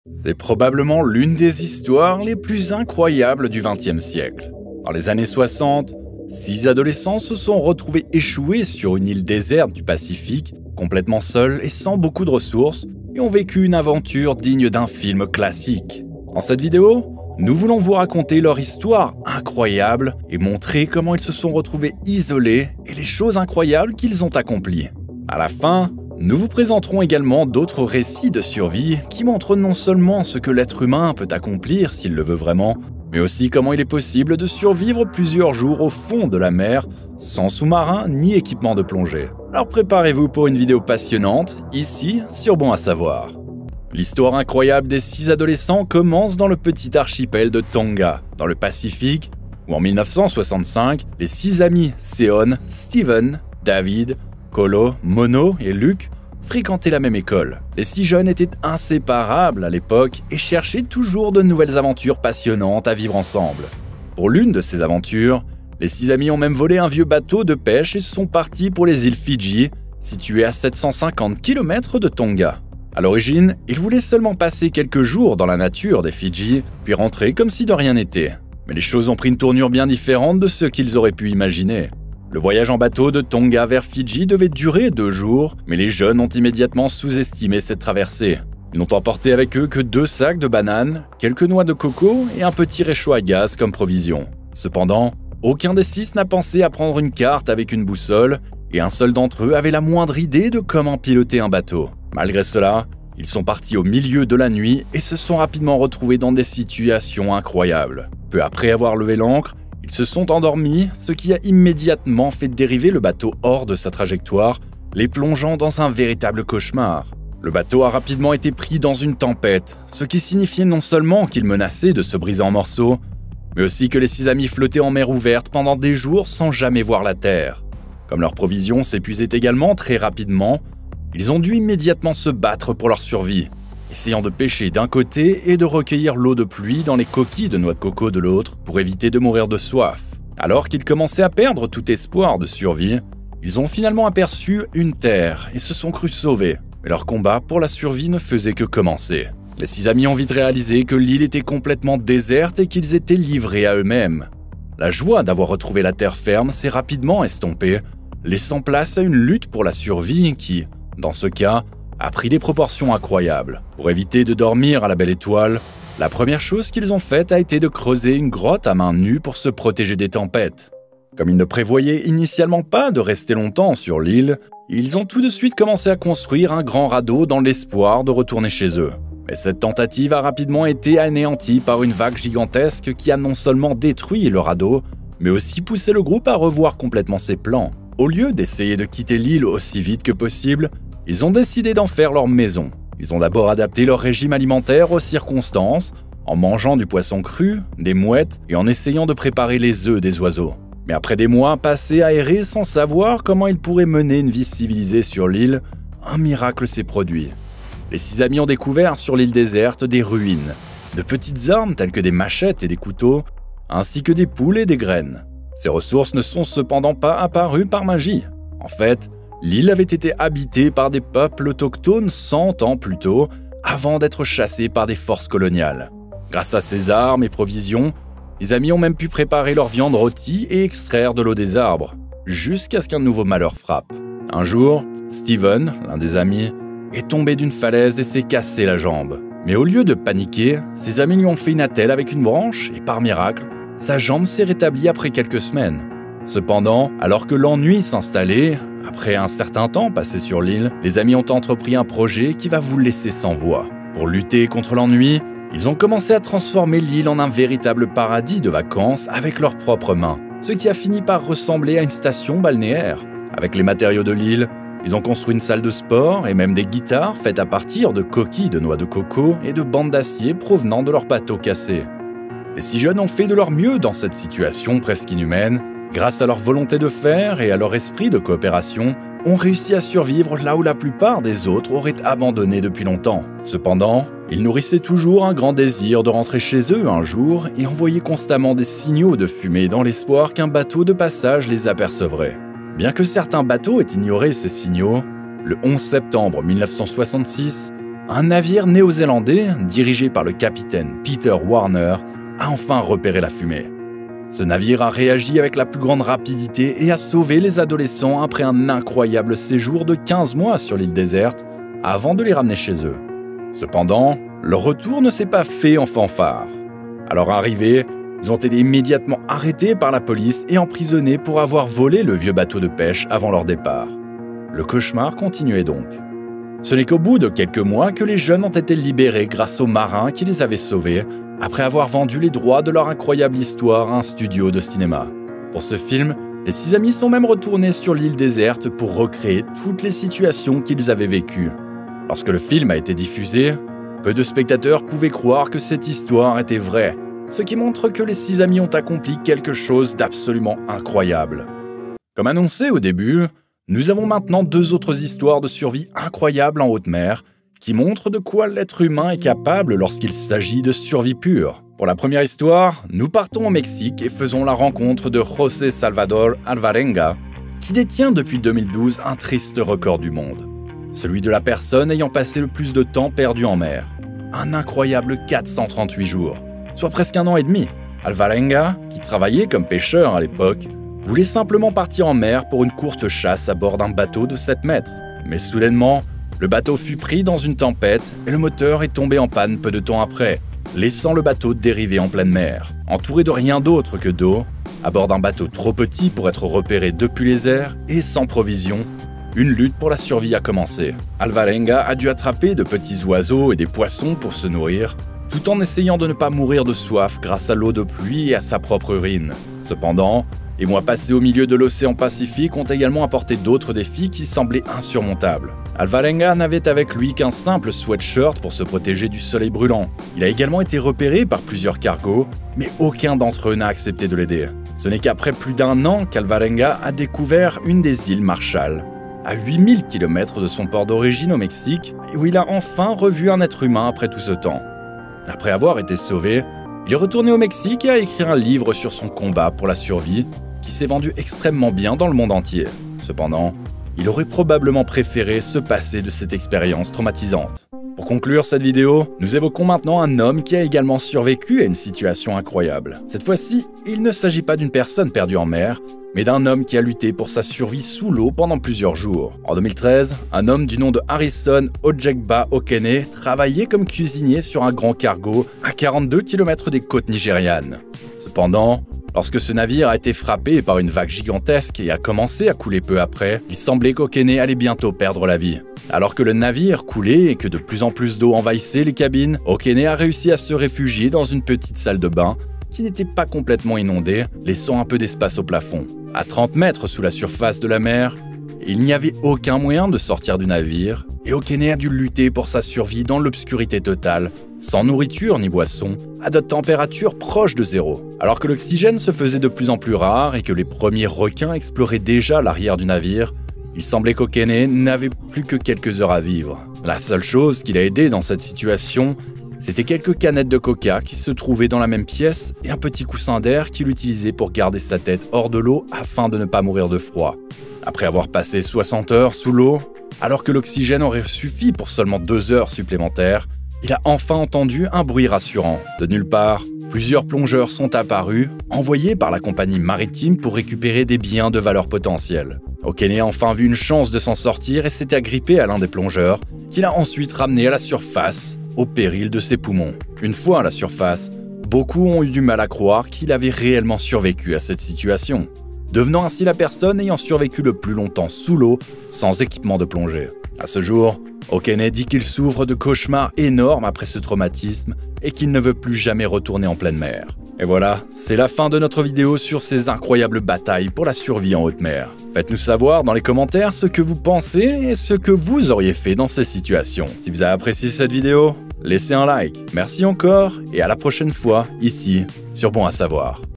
C'est probablement l'une des histoires les plus incroyables du XXe siècle. Dans les années 60, 6 adolescents se sont retrouvés échoués sur une île déserte du Pacifique, complètement seuls et sans beaucoup de ressources, et ont vécu une aventure digne d'un film classique. Dans cette vidéo, nous voulons vous raconter leur histoire incroyable et montrer comment ils se sont retrouvés isolés et les choses incroyables qu'ils ont accomplies. À la fin, nous vous présenterons également d'autres récits de survie qui montrent non seulement ce que l'être humain peut accomplir s'il le veut vraiment, mais aussi comment il est possible de survivre plusieurs jours au fond de la mer, sans sous-marin ni équipement de plongée. Alors préparez-vous pour une vidéo passionnante, ici sur Bon à savoir. L'histoire incroyable des 6 adolescents commence dans le petit archipel de Tonga, dans le Pacifique, où en 1965, les 6 amis Seon, Steven, David, Kolo, Mono et Luke fréquentaient la même école. Les 6 jeunes étaient inséparables à l'époque et cherchaient toujours de nouvelles aventures passionnantes à vivre ensemble. Pour l'une de ces aventures, les 6 amis ont même volé un vieux bateau de pêche et sont partis pour les îles Fidji, situées à 750 km de Tonga. À l'origine, ils voulaient seulement passer quelques jours dans la nature des Fidji, puis rentrer comme si de rien n'était. Mais les choses ont pris une tournure bien différente de ce qu'ils auraient pu imaginer. Le voyage en bateau de Tonga vers Fidji devait durer 2 jours, mais les jeunes ont immédiatement sous-estimé cette traversée. Ils n'ont emporté avec eux que 2 sacs de bananes, quelques noix de coco et un petit réchaud à gaz comme provision. Cependant, aucun des 6 n'a pensé à prendre une carte avec une boussole, et un seul d'entre eux avait la moindre idée de comment piloter un bateau. Malgré cela, ils sont partis au milieu de la nuit et se sont rapidement retrouvés dans des situations incroyables. Peu après avoir levé l'ancre, ils se sont endormis, ce qui a immédiatement fait dériver le bateau hors de sa trajectoire, les plongeant dans un véritable cauchemar. Le bateau a rapidement été pris dans une tempête, ce qui signifiait non seulement qu'il menaçait de se briser en morceaux, mais aussi que les 6 amis flottaient en mer ouverte pendant des jours sans jamais voir la terre. Comme leurs provisions s'épuisaient également très rapidement, ils ont dû immédiatement se battre pour leur survie, essayant de pêcher d'un côté et de recueillir l'eau de pluie dans les coquilles de noix de coco de l'autre pour éviter de mourir de soif. Alors qu'ils commençaient à perdre tout espoir de survie, ils ont finalement aperçu une terre et se sont crus sauvés. Mais leur combat pour la survie ne faisait que commencer. Les 6 amis ont vite réalisé que l'île était complètement déserte et qu'ils étaient livrés à eux-mêmes. La joie d'avoir retrouvé la terre ferme s'est rapidement estompée, laissant place à une lutte pour la survie qui, dans ce cas, a pris des proportions incroyables. Pour éviter de dormir à la belle étoile, la première chose qu'ils ont faite a été de creuser une grotte à main nue pour se protéger des tempêtes. Comme ils ne prévoyaient initialement pas de rester longtemps sur l'île, ils ont tout de suite commencé à construire un grand radeau dans l'espoir de retourner chez eux. Mais cette tentative a rapidement été anéantie par une vague gigantesque qui a non seulement détruit le radeau, mais aussi poussé le groupe à revoir complètement ses plans. Au lieu d'essayer de quitter l'île aussi vite que possible, ils ont décidé d'en faire leur maison. Ils ont d'abord adapté leur régime alimentaire aux circonstances, en mangeant du poisson cru, des mouettes et en essayant de préparer les œufs des oiseaux. Mais après des mois passés à errer sans savoir comment ils pourraient mener une vie civilisée sur l'île, un miracle s'est produit. Les 6 amis ont découvert sur l'île déserte des ruines, de petites armes telles que des machettes et des couteaux, ainsi que des poules et des graines. Ces ressources ne sont cependant pas apparues par magie. En fait, l'île avait été habitée par des peuples autochtones 100 ans plus tôt, avant d'être chassés par des forces coloniales. Grâce à ces armes et provisions, les amis ont même pu préparer leur viande rôtie et extraire de l'eau des arbres, jusqu'à ce qu'un nouveau malheur frappe. Un jour, Steven, l'un des amis, est tombé d'une falaise et s'est cassé la jambe. Mais au lieu de paniquer, ses amis lui ont fait une attelle avec une branche et par miracle, sa jambe s'est rétablie après quelques semaines. Cependant, alors que l'ennui s'installait, après un certain temps passé sur l'île, les amis ont entrepris un projet qui va vous laisser sans voix. Pour lutter contre l'ennui, ils ont commencé à transformer l'île en un véritable paradis de vacances avec leurs propres mains, ce qui a fini par ressembler à une station balnéaire. Avec les matériaux de l'île, ils ont construit une salle de sport et même des guitares faites à partir de coquilles de noix de coco et de bandes d'acier provenant de leurs bateaux cassés. Les 6 jeunes ont fait de leur mieux dans cette situation presque inhumaine. Grâce à leur volonté de faire et à leur esprit de coopération, ont réussi à survivre là où la plupart des autres auraient abandonné depuis longtemps. Cependant, ils nourrissaient toujours un grand désir de rentrer chez eux un jour et envoyaient constamment des signaux de fumée dans l'espoir qu'un bateau de passage les apercevrait. Bien que certains bateaux aient ignoré ces signaux, le 11 septembre 1966, un navire néo-zélandais, dirigé par le capitaine Peter Warner, a enfin repéré la fumée. Ce navire a réagi avec la plus grande rapidité et a sauvé les adolescents après un incroyable séjour de 15 mois sur l'île déserte, avant de les ramener chez eux. Cependant, leur retour ne s'est pas fait en fanfare. À leur arrivée, ils ont été immédiatement arrêtés par la police et emprisonnés pour avoir volé le vieux bateau de pêche avant leur départ. Le cauchemar continuait donc. Ce n'est qu'au bout de quelques mois que les jeunes ont été libérés grâce aux marins qui les avaient sauvés, après avoir vendu les droits de leur incroyable histoire à un studio de cinéma. Pour ce film, les 6 amis sont même retournés sur l'île déserte pour recréer toutes les situations qu'ils avaient vécues. Lorsque le film a été diffusé, peu de spectateurs pouvaient croire que cette histoire était vraie, ce qui montre que les 6 amis ont accompli quelque chose d'absolument incroyable. Comme annoncé au début, nous avons maintenant 2 autres histoires de survie incroyables en haute mer, qui montrent de quoi l'être humain est capable lorsqu'il s'agit de survie pure. Pour la première histoire, nous partons au Mexique et faisons la rencontre de José Salvador Alvarenga, qui détient depuis 2012 un triste record du monde. Celui de la personne ayant passé le plus de temps perdu en mer. Un incroyable 438 jours, soit presque 1 an et demi. Alvarenga, qui travaillait comme pêcheur à l'époque, voulait simplement partir en mer pour une courte chasse à bord d'un bateau de 7 mètres. Mais soudainement, le bateau fut pris dans une tempête et le moteur est tombé en panne peu de temps après, laissant le bateau dériver en pleine mer. Entouré de rien d'autre que d'eau, à bord d'un bateau trop petit pour être repéré depuis les airs et sans provisions, une lutte pour la survie a commencé. Alvarenga a dû attraper de petits oiseaux et des poissons pour se nourrir, tout en essayant de ne pas mourir de soif grâce à l'eau de pluie et à sa propre urine. Cependant, les mois passés au milieu de l'océan Pacifique ont également apporté d'autres défis qui semblaient insurmontables. Alvarenga n'avait avec lui qu'un simple sweatshirt pour se protéger du soleil brûlant. Il a également été repéré par plusieurs cargos, mais aucun d'entre eux n'a accepté de l'aider. Ce n'est qu'après plus d'1 an qu'Alvarenga a découvert une des îles Marshall, à 8000 km de son port d'origine au Mexique, et où il a enfin revu un être humain après tout ce temps. Après avoir été sauvé, il est retourné au Mexique et a écrit un livre sur son combat pour la survie, qui s'est vendu extrêmement bien dans le monde entier. Cependant, il aurait probablement préféré se passer de cette expérience traumatisante. Pour conclure cette vidéo, nous évoquons maintenant un homme qui a également survécu à une situation incroyable. Cette fois-ci, il ne s'agit pas d'une personne perdue en mer, mais d'un homme qui a lutté pour sa survie sous l'eau pendant plusieurs jours. En 2013, un homme du nom de Harrison Ojegba Okene travaillait comme cuisinier sur un grand cargo à 42 km des côtes nigérianes. Cependant, lorsque ce navire a été frappé par une vague gigantesque et a commencé à couler peu après, il semblait qu'Okene allait bientôt perdre la vie. Alors que le navire coulait et que de plus en plus d'eau envahissait les cabines, Okene a réussi à se réfugier dans une petite salle de bain qui n'était pas complètement inondée, laissant un peu d'espace au plafond. À 30 mètres sous la surface de la mer, il n'y avait aucun moyen de sortir du navire, et Okene a dû lutter pour sa survie dans l'obscurité totale, sans nourriture ni boisson, à de températures proches de 0. Alors que l'oxygène se faisait de plus en plus rare et que les premiers requins exploraient déjà l'arrière du navire, il semblait qu'Okene n'avait plus que quelques heures à vivre. La seule chose qui l'a aidé dans cette situation, c'était quelques canettes de coca qui se trouvaient dans la même pièce et un petit coussin d'air qu'il utilisait pour garder sa tête hors de l'eau afin de ne pas mourir de froid. Après avoir passé 60 heures sous l'eau, alors que l'oxygène aurait suffi pour seulement 2 heures supplémentaires, il a enfin entendu un bruit rassurant. De nulle part, plusieurs plongeurs sont apparus, envoyés par la compagnie maritime pour récupérer des biens de valeur potentielle. Okene a enfin vu une chance de s'en sortir et s'est agrippé à l'un des plongeurs, qu'il a ensuite ramené à la surface, au péril de ses poumons. Une fois à la surface, beaucoup ont eu du mal à croire qu'il avait réellement survécu à cette situation, devenant ainsi la personne ayant survécu le plus longtemps sous l'eau, sans équipement de plongée. À ce jour, Okene dit qu'il souffre de cauchemars énormes après ce traumatisme et qu'il ne veut plus jamais retourner en pleine mer. Et voilà, c'est la fin de notre vidéo sur ces incroyables batailles pour la survie en haute mer. Faites-nous savoir dans les commentaires ce que vous pensez et ce que vous auriez fait dans ces situations. Si vous avez apprécié cette vidéo, laissez un like. Merci encore et à la prochaine fois, ici, sur Bon à savoir.